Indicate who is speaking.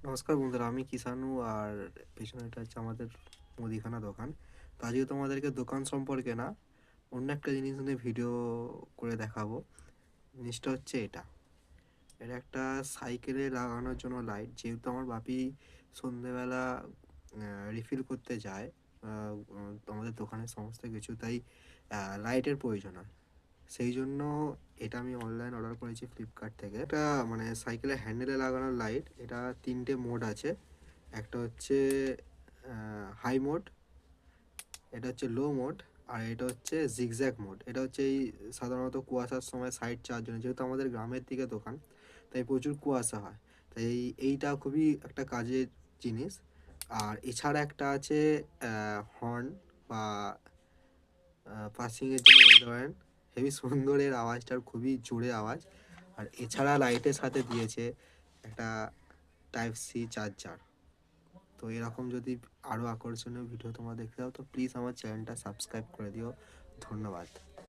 Speaker 1: নমস্কার বন্ধুরা, আমি কিষানু। আর পেছনে এটা হচ্ছে আমাদের মুদিখানা দোকান। তো আজকে তোমাদেরকে দোকান সম্পর্কে না, অন্য একটা জিনিস নিয়ে ভিডিও করে দেখাবো। জিনিসটা হচ্ছে এটা একটা সাইকেলে লাগানোর জন্য লাইট। যেহেতু আমার বাপি সন্ধেবেলা রিফিল করতে যায় আমাদের দোকানের সমস্ত কিছু, তাই লাইটের প্রয়োজন হয়। সেই জন্য এটা আমি অনলাইন অর্ডার করেছি ফ্লিপকার্ট থেকে। এটা মানে সাইকেলের হ্যান্ডেলে লাগানো লাইট। এটা 3টে মোড আছে। একটা হচ্ছে হাই মোড, এটা হচ্ছে লো মোড, আর এটা হচ্ছে জিগজ্যাগ মোড। এটা হচ্ছে এই সাধারণত কুয়াশার সময় সাইড চার্জ জন্য, যেহেতু আমাদের গ্রামের দিকে দোকান তাই প্রচুর কুয়াশা হয়, তাই এইটা খুবই একটা কাজের জিনিস। আর এছাড়া একটা আছে হর্ন বা পাসিংয়ের জন্য বলতে পারেন। হেভি সুন্দর, এর আওয়াজটার খুবই জোরে আওয়াজ। আর এছাড়া লাইটের সাথে দিয়েছে একটা টাইপ সি চার্জার। তো এরকম যদি আরও আকর্ষণীয় ভিডিও তোমরা দেখতে চাও তো প্লিজ আমার চ্যানেলটা সাবস্ক্রাইব করে দিও। ধন্যবাদ।